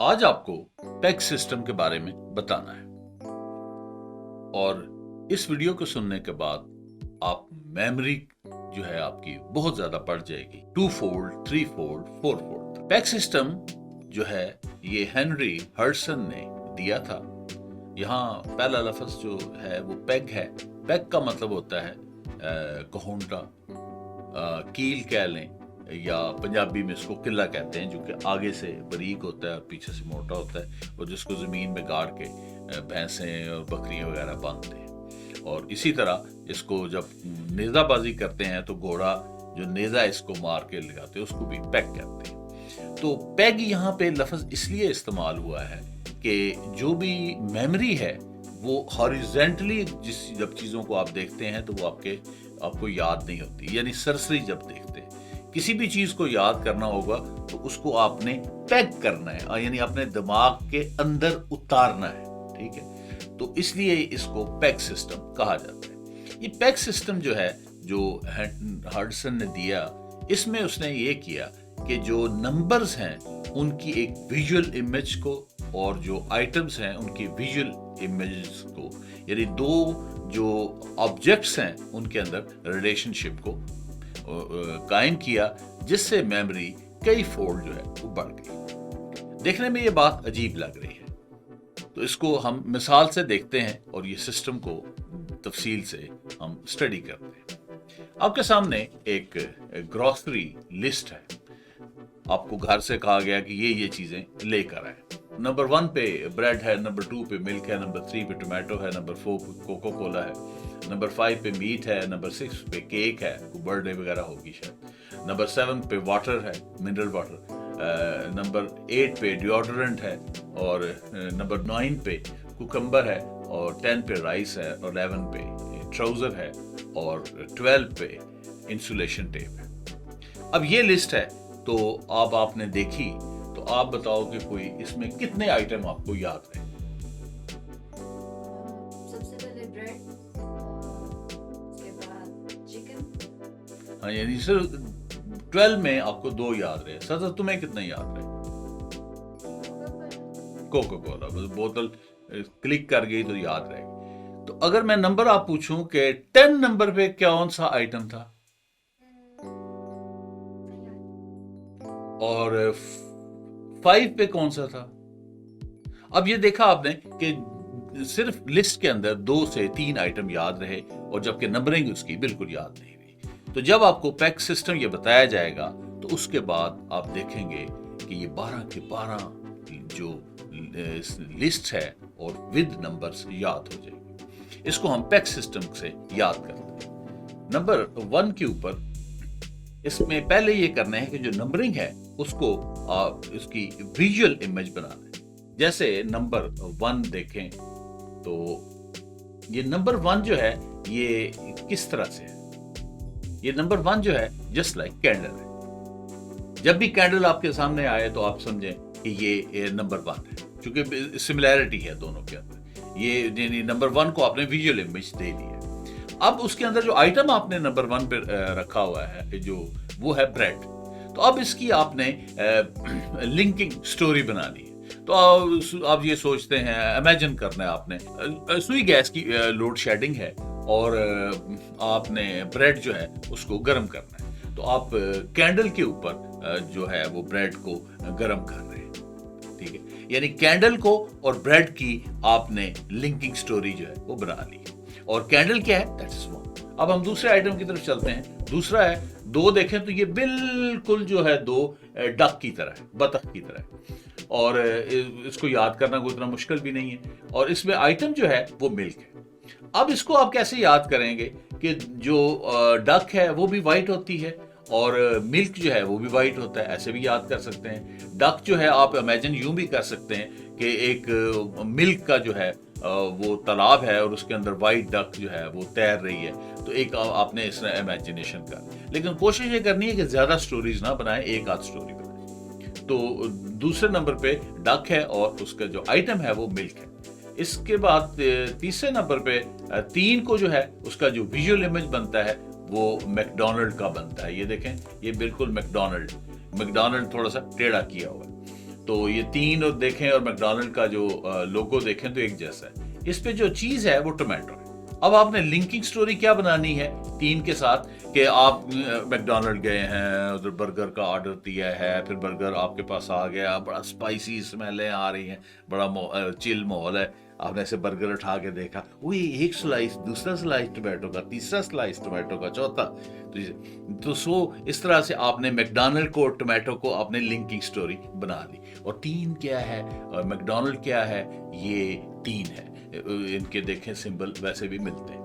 आज आपको peg system के बारे में बताना है और इस वीडियो को सुनने के बाद आप मेमोरी जो है आपकी बहुत ज्यादा बढ़ जाएगी, 2 fold, 3 fold, 4 fold. Peg system जो है ये हेनरी हडसन ने दिया था। यहाँ पहला लफ्ज जो है वो पेग है। पेग का मतलब होता है कहूंटा, कील कह लें, या पंजाबी में इसको किला कहते हैं, जो कि आगे से बारीक होता है और पीछे से मोटा होता है, और जिसको ज़मीन में गाड़ के भैंसें और बकरियां वगैरह बांधते हैं। और इसी तरह इसको जब नेज़ाबाजी करते हैं तो घोड़ा जो नेज़ा इसको मार के लगाते हैं उसको भी पेग कहते हैं। तो पेग यहाँ पे लफ्ज़ इसलिए इस्तेमाल हुआ है कि जो भी मेमोरी है वो हॉरिजेंटली जब चीज़ों को आप देखते हैं तो वो आपको याद नहीं होती, यानी सरसरी जब देखते हैं किसी भी चीज को याद करना होगा तो उसको आपने पैक करना है, यानी अपने दिमाग के अंदर उतारना है। ठीक है, तो इसलिए इसको पैक सिस्टम कहा जाता है। ये पैक सिस्टम जो है जो हडसन ने दिया, इसमें उसने ये किया कि जो नंबर्स हैं उनकी एक विजुअल इमेज को और जो आइटम्स हैं उनकी विजुअल इमेजेस को, यानी दो जो ऑब्जेक्ट्स हैं उनके अंदर रिलेशनशिप को कायम किया, जिससे मेमोरी कई फोल्ड जो है वो बढ़ गई। देखने में ये बात अजीब लग रही है, तो इसको हम मिसाल से देखते हैं और ये सिस्टम को तफसील से हम स्टडी करते हैं। आपके सामने एक ग्रोसरी लिस्ट है। आपको घर से कहा गया कि ये चीजें लेकर आए। नंबर 1 पे ब्रेड है, नंबर 2 पे मिल्क है, नंबर 3 पे टोमेटो है, नंबर 4 पे कोको कोला है, नंबर 5 पे मीट है, नंबर 6 पे केक है, बर्थडे वगैरह होगी शायद, नंबर 7 पे वाटर है, मिनरल वाटर, नंबर 8 पे डिओड्रेंट है, और नंबर 9 पे कुकम्बर है, और 10 पे राइस है, और 11 पे ट्राउजर है, और 12 पे इंसुलेशन टेप है। अब ये लिस्ट है, तो अब आपने देखी, तो आप बताओ कि कोई इसमें कितने आइटम आपको याद रहे? सबसे पहले ब्रेड, उसके बाद चिकन। हाँ, यानी सिर्फ 12 में आपको 2 याद रहे। सर तुम्हें कितने याद रहे? कोको कोला, बस बोतल क्लिक कर गई तो याद रहेगी। तो अगर मैं नंबर आप पूछूं कि 10 नंबर पे कौन सा आइटम था, और 5 पे कौन सा था? अब ये देखा आपने कि सिर्फ लिस्ट के अंदर 2 से 3 आइटम याद रहे, और जबकि नंबरिंग उसकी बिल्कुल याद नहीं रही। तो जब आपको पैक सिस्टम ये बताया जाएगा तो उसके बाद आप देखेंगे कि ये 12 के 12 जो लिस्ट है और विद नंबर्स याद हो जाएगी। इसको हम पैक सिस्टम से याद करते हैं। नंबर 1 के ऊपर इसमें पहले ये करना है कि जो नंबरिंग है उसको आप इसकी विजुअल इमेज बनाना है। जैसे नंबर 1 देखें तो ये नंबर 1 जो है ये किस तरह से है? ये नंबर 1 जो है जस्ट लाइक कैंडल है। जब भी कैंडल आपके सामने आए तो आप समझें कि ये नंबर 1 है, क्योंकि सिमिलैरिटी है दोनों के अंदर। ये नंबर 1 को आपने विजुअल इमेज दे दी है। अब उसके अंदर जो आइटम आपने नंबर 1 पे रखा हुआ है जो वो है ब्रेड, तो अब इसकी आपने लिंकिंग स्टोरी बनानी है। तो आप ये सोचते हैं, इमेजिन करना है आपने सुई गैस की लोड शेडिंग है और आपने ब्रेड जो है उसको गर्म करना है। तो आप कैंडल के ऊपर जो है वो ब्रेड को गर्म कर रहे हैं। ठीक है, यानी कैंडल को और ब्रेड की आपने लिंकिंग स्टोरी जो है वो बना ली। और कैंडल क्या है? दैट्स 1। अब हम दूसरे आइटम की तरफ चलते हैं। दूसरा है 2 देखें तो ये बिल्कुल जो है 2 डक की तरह है, बतख की तरह है, और इसको याद करना कोई इतना मुश्किल भी नहीं है। और इसमें आइटम जो है वो मिल्क है। अब इसको आप कैसे याद करेंगे कि जो डक है वो भी वाइट होती है और मिल्क जो है वो भी वाइट होता है? ऐसे भी याद कर सकते हैं। डक जो है आप इमेजिन यूं भी कर सकते हैं कि एक मिल्क का जो है वो तालाब है और उसके अंदर वाइट डक जो है वो तैर रही है। तो एक आपने इस इमेजिनेशन का, लेकिन कोशिश ये करनी है कि ज्यादा स्टोरीज ना बनाए, एक आध स्टोरी बनाए। तो दूसरे नंबर पे डक है और उसका जो आइटम है वो मिल्क है। इसके बाद तीसरे नंबर पे 3 को जो है उसका जो विजुअल इमेज बनता है वो मैकडोनल्ड का बनता है। ये देखें, ये बिल्कुल मैकडोनल्ड थोड़ा सा टेढ़ा किया हुआ है। तो ये तीन और देखें और मैकडॉनल्ड का जो लोगो देखें तो एक जैसा है। इस पे जो चीज है वो टोमेटो है। अब आपने लिंकिंग स्टोरी क्या बनानी है तीन के साथ कि आप मैकडॉनल्ड गए हैं, उधर बर्गर का ऑर्डर दिया है, फिर बर्गर आपके पास आ गया, बड़ा स्पाइसी स्मेलें आ रही हैं, बड़ा चिल माहौल है, आपने ऐसे बर्गर उठा के देखा, वही एक स्लाइस, दूसरा स्लाइस टोमेटो का, तीसरा स्लाइस टोमेटो का, चौथा, तो सो इस तरह से आपने मैकडॉनल्ड को और टोमेटो को आपने लिंकिंग स्टोरी बना ली। और तीन क्या है और मैकडॉनल्ड क्या है, ये तीन है, इनके देखें सिंबल वैसे भी मिलते हैं।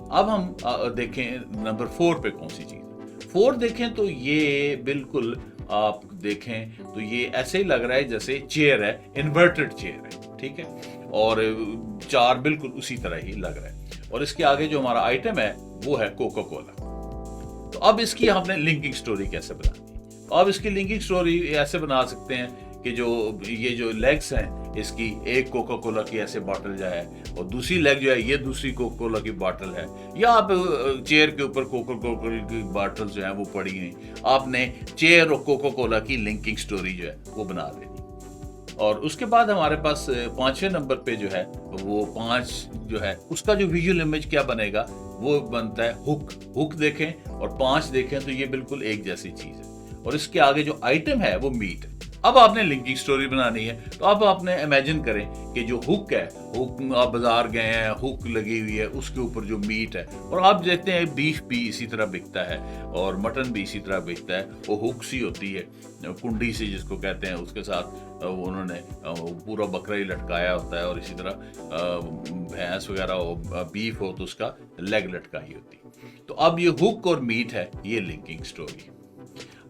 अब हम देखें नंबर 4 पे कौन सी चीज। 4 देखें तो ये बिल्कुल आप देखें तो ये ऐसे ही लग रहा है जैसे चेयर है, इन्वर्टेड चेयर है, ठीक है, और 4 बिल्कुल उसी तरह ही लग रहा है। और इसके आगे जो हमारा आइटम है वो है कोका कोला। तो अब इसकी हमने लिंकिंग स्टोरी कैसे बनानी है? अब इसकी लिंकिंग स्टोरी ऐसे बना सकते हैं कि ये जो लेग्स हैं इसकी, एक कोका कोला की ऐसे बॉटल जो है और दूसरी लेग जो है ये दूसरी कोका कोला की बॉटल है, या आप चेयर के ऊपर कोका कोला की बॉटल जो है वो पड़ी हैं, आपने चेयर और कोका कोला की लिंकिंग स्टोरी जो है वो बना लेनी। और उसके बाद हमारे पास 5वें नंबर पे जो है वो 5 जो है उसका जो विजुअल इमेज क्या बनेगा वो बनता है हुक। हुक देखें और 5 देखें तो ये बिल्कुल एक जैसी चीज है। और इसके आगे जो आइटम है वो मीट है। अब आपने लिंकिंग स्टोरी बनानी है, तो अब आपने इमेजिन करें कि जो हुक है, हुक आप बाजार गए हैं, हुक लगी हुई है, उसके ऊपर जो मीट है, और आप देखते हैं बीफ भी इसी तरह बिकता है और मटन भी इसी तरह बिकता है, वो हुक सी होती है, कुंडी सी जिसको कहते हैं, उसके साथ उन्होंने पूरा बकरा ही लटकाया होता है, और इसी तरह भैंस वगैरह बीफ हो तो उसका लेग लटका ही होती है। तो अब ये हुक और मीट है, ये लिंकिंग स्टोरी।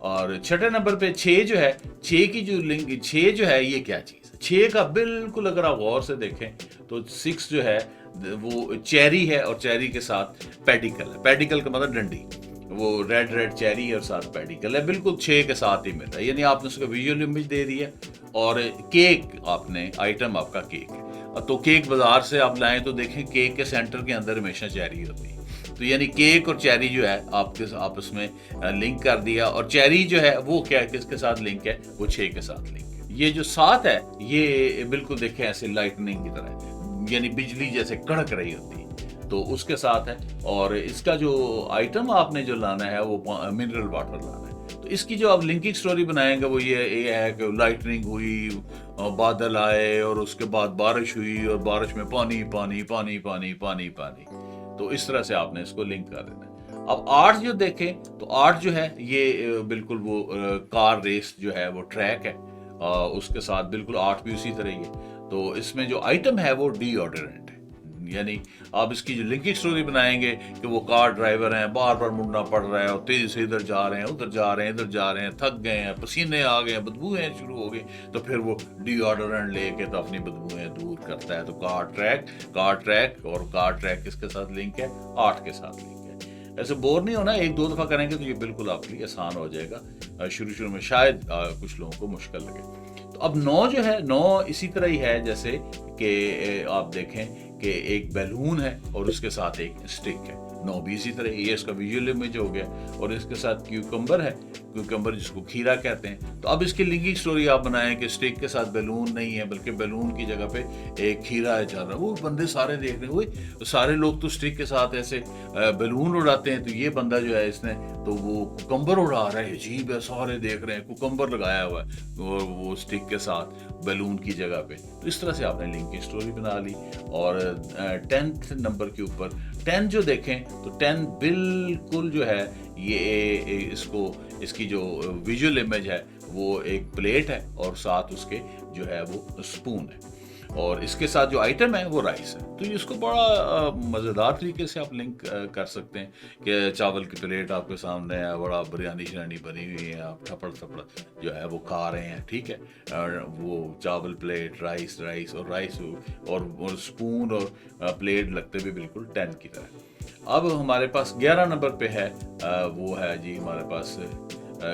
और छठे नंबर पे 6 जो है, 6 की जो लिंक, 6 जो है ये क्या चीज है? 6 का बिल्कुल अगर आप गौर से देखें तो 6 जो है वो चेरी है और चेरी के साथ पेडिकल है। पेडिकल का मतलब डंडी, वो रेड चेरी है और साथ पेडिकल है, बिल्कुल 6 के साथ ही मिल रहा है, यानी आपने उसका विजुअल इमेज दे दी है। और केक आपने, आइटम आपका केक है, तो केक बाजार से आप लाएं तो देखें केक के सेंटर के अंदर हमेशा चेरी होती है, तो यानी केक और चेरी जो है आपके आपस में लिंक कर दिया। और चेरी जो है वो क्या किसके साथ लिंक है, वो 6 के साथ लिंक है। ये जो 7 है ये बिल्कुल देखें ऐसे लाइटनिंग की तरह है, यानी बिजली जैसे कड़क रही होती है, तो उसके साथ है। और इसका जो आइटम आपने जो लाना है वो मिनरल वाटर लाना है। तो इसकी जो आप लिंकिंग स्टोरी बनाएंगे वो ये है कि लाइटनिंग हुई, बादल आए और उसके बाद बारिश हुई और बारिश में पानी पानी पानी पानी पानी पानी, तो इस तरह से आपने इसको लिंक कर देना है। अब 8 जो देखें तो 8 जो है ये बिल्कुल वो कार रेस जो है वो ट्रैक है, उसके साथ बिल्कुल 8 भी उसी तरह ही है। तो इसमें जो आइटम है वो डिओडोरेंट है, यानी आप इसकी जो लिंकिंग स्टोरी बनाएंगे कि वो कार ड्राइवर हैं, बार बार मुड़ना पड़ रहा है और तेजी से इधर जा रहे हैं, उधर जा रहे हैं, इधर जा रहे हैं, थक गए हैं, पसीने आ गए हैं, बदबूएं शुरू हो गई, तो फिर वो डिओडोरेंट लेके तो अपनी बदबूएं दूर करता है। तो कार ट्रैक और कार ट्रैक किसके साथ लिंक है, 8 के साथ लिंक है। ऐसे बोर नहीं होना, 1-2 दफा करेंगे तो ये बिल्कुल आपके लिए आसान हो जाएगा। शुरू में शायद कुछ लोगों को मुश्किल लगे। तो अब 9 जो है, 9 इसी तरह ही है जैसे कि आप देखें कि एक बैलून है और उसके साथ एक स्टिक है, 9 भी इसी तरह, ये इसका विजुअल इमेज हो गया। और इसके साथ क्यूकम्बर है, क्यूकम्बर जिसको खीरा कहते हैं। तो अब इसकी लिंकिंग स्टोरी आप बनाएं कि स्टिक के साथ बैलून नहीं है बल्कि बैलून की जगह पे एक खीरा है चल रहा है। वो बंदे सारे देख रहे हैं, वो सारे लोग तो स्टिक के साथ ऐसे बैलून उड़ाते हैं, तो ये बंदा जो है इसने तो वो कुकम्बर उड़ा रहा है, अजीब है, सारे देख रहे हैं, कुकम्बर लगाया हुआ है और वो स्टिक के साथ बैलून की जगह पे। तो इस तरह से आपने लिंकिंग स्टोरी बना ली। और 10th नंबर के ऊपर 10 जो देखें तो 10 बिल्कुल जो है ये इसकी जो विजुअल इमेज है वो एक प्लेट है और साथ उसके जो है वो स्पून है, और इसके साथ जो आइटम है वो राइस है। तो इसको बड़ा मज़ेदार तरीके से आप लिंक कर सकते हैं कि चावल की प्लेट आपके सामने है, बड़ा बिरयानी शिरयानी बनी हुई है, आप थपड़ जो है वो खा रहे हैं, ठीक है, और वो चावल प्लेट, राइस और स्पून और प्लेट लगते भी बिल्कुल 10 की तरह। अब हमारे पास 11 नंबर पे है, वो है जी हमारे पास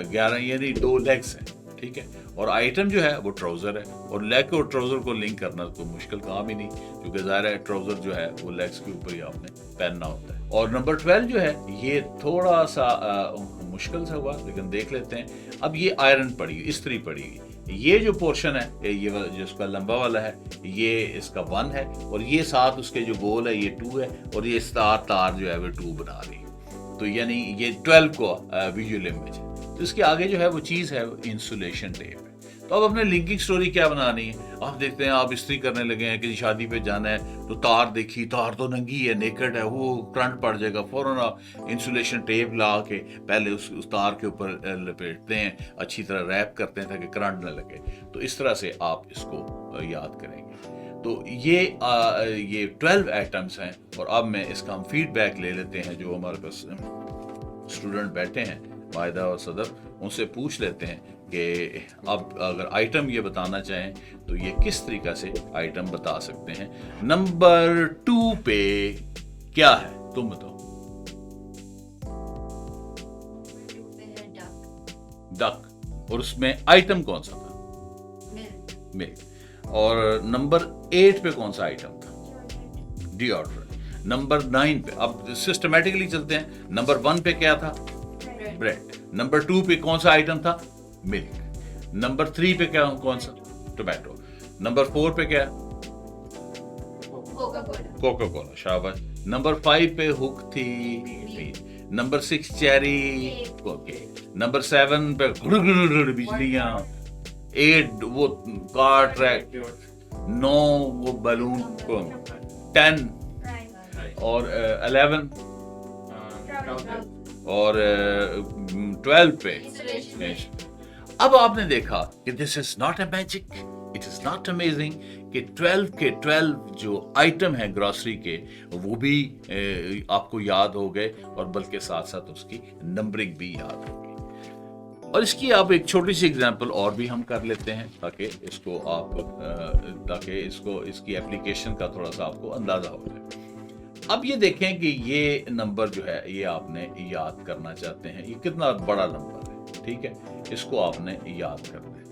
11, यानी 2 लेग्स हैं, ठीक है, और आइटम जो है वो ट्राउजर है। और लेग और ट्राउजर को लिंक करना तो मुश्किल काम ही नहीं, क्योंकि ज़ाहिर है ट्राउजर जो है वो लेग्स के ऊपर ही आपने पहनना होता है। और नंबर 12 जो है ये थोड़ा सा मुश्किल सा हुआ, लेकिन देख लेते हैं। अब ये आयरन पड़ी हुई, इस्त्री पड़ी हुई, ये जो पोर्शन है, ये जो इसका लंबा वाला है, ये इसका 1 है, और ये साथ उसके जो गोल है ये 2 है, और ये तार जो है वो 2 बना रही है। तो यानी ये 12 को विजुअल इमेज है। तो इसके आगे जो है वो चीज़ है इंसुलेशन टेप है। तो अब अपने लिंकिंग स्टोरी क्या बनानी है? आप देखते हैं, आप इस्त्री करने लगे हैं, किसी शादी पे जाना है, तो तार देखी, तार तो नंगी है, नेकेड है, वो करंट पड़ जाएगा, फौरन आप इंसुलेशन टेप ला के पहले उस तार के ऊपर लपेटते हैं, अच्छी तरह रैप करते हैं ताकि करंट न लगे। तो इस तरह से आप इसको याद करेंगे। तो ये 12 आइटम्स हैं, और अब मैं इसका हम फीडबैक ले लेते हैं। जो हमारे पास स्टूडेंट बैठे हैं, माहिदा और सदर, उनसे पूछ लेते हैं कि अब अगर आइटम ये बताना चाहें तो ये किस तरीका से आइटम बता सकते हैं। नंबर 2 पे क्या है, तुम बताओ। डक, और उसमें आइटम कौन सा था? मिल्क। और नंबर 8 पे कौन सा आइटम था? डिओड्रेंट। नंबर 9 पे, अब सिस्टमेटिकली चलते हैं। नंबर 1 पे क्या था? ब्रेड। नंबर 2 पे कौन सा आइटम था? मिल्क। नंबर 3 पे क्या, कौन सा? टोमेटो। नंबर 4 पे क्या? Coca Cola. शाबाश। नंबर 5 पे हुक थी मीट। Number 6 cherry okay. नंबर 7 पे बिजलियां। 8 वो कार ट्रैक। 9 वो बलून। 10 और 11 और 12 पे। अब आपने देखा कि this is not a magic, it is not amazing कि 12 के 12 जो आइटम है ग्रोसरी के, वो भी आपको याद हो गए, और बल्कि साथ साथ उसकी नंबरिंग भी याद हो गई। और इसकी आप एक छोटी सी एग्जांपल और भी हम कर लेते हैं ताकि इसकी एप्लीकेशन का थोड़ा सा आपको अंदाजा हो जाए। अब ये देखें कि ये नंबर जो है ये आपने याद करना चाहते हैं, ये कितना बड़ा नंबर है, ठीक है, इसको आपने याद करना है,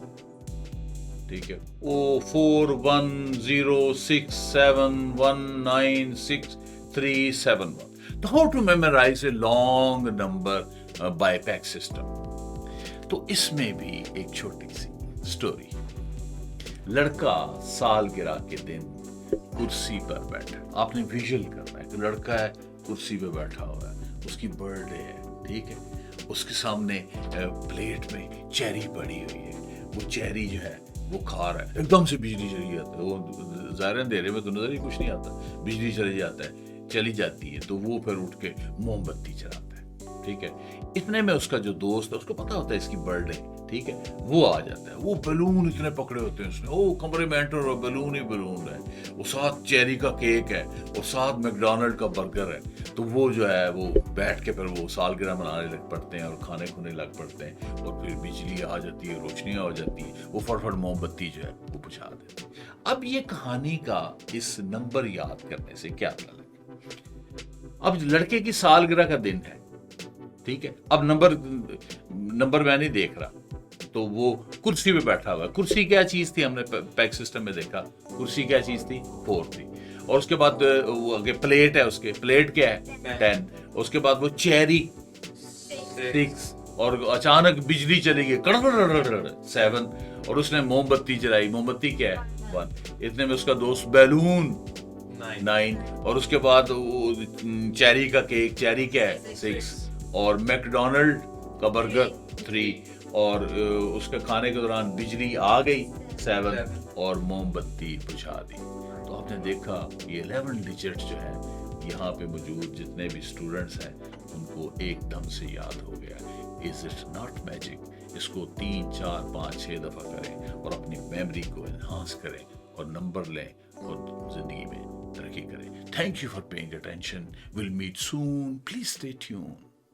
ठीक है। ओ 4 1 0 6 7 1 9 6 3 7 1। तो how to memorise a long number by packs system? तो इसमें भी एक छोटी सी स्टोरी। लड़का सालगिरह के दिन कुर्सी पर बैठा, आपने विजुअल करना है कि लड़का है, कुर्सी पे बैठा हुआ है, उसकी बर्थडे है, ठीक है, उसके सामने प्लेट में चेरी पड़ी हुई है, वो चेरी जो है वो खा रहा है, एकदम से बिजली चली जाती है, वो ज़ाहिर अंधेरे में तो नजर ही कुछ नहीं आता, बिजली चली जाती है, तो वो फिर उठ के मोमबत्ती जलाता है, ठीक है। इतने में उसका जो दोस्त है, उसको पता होता है इसकी बर्थडे, ठीक है, वो आ जाता है, वो बैलून इतने पकड़े होते हैं उसने, ओ कमरे में एंटर हो, बैलून ही बैलून है, वो साथ चेरी का केक है, और साथ मैकडॉनल्ड का बर्गर है, तो वो जो है वो बैठ के फिर वो सालगिरह मनाने लग पड़ते हैं और खाने खुने लग पड़ते हैं, और फिर बिजली आ जाती है, रोशनियां हो जाती है, वो फटफट मोमबत्ती जो है वो बुझा देते हैं। अब ये कहानी का इस नंबर याद करने से क्या पता लगे? अब लड़के की सालगिरह का दिन है, ठीक है, अब नंबर मैं नहीं देख रहा, तो वो कुर्सी पे बैठा हुआ है। कुर्सी क्या चीज थी, हमने पैक सिस्टम में देखा, कुर्सी क्या चीज थी? 4 थी। और उसके बाद वो आगे प्लेट है, उसके प्लेट क्या है? 10। उसके बाद वो चेरी 6, और अचानक बिजली चली गई, कड़कड़ 7, और उसने मोमबत्ती जलाई, मोमबत्ती क्या है? 1। इतने में उसका दोस्त बैलून 9, और उसके बाद चेरी का केक, चेरी क्या है? 6, और मैकडॉनल्ड का बर्गर 3, और उसके खाने के दौरान बिजली आ गई 7, और मोमबत्ती बुझा दी। तो आपने देखा ये 11 डिजिट जो है यहाँ पे मौजूद जितने भी स्टूडेंट्स हैं उनको एकदम से याद हो गया। Is it not magic? इसको 3 4 5 6 दफा करें और अपनी मेमोरी को एनहांस करें और नंबर लें और जिंदगी में तरक्की करें। Thank you for paying attention. Will meet soon. Please stay tuned.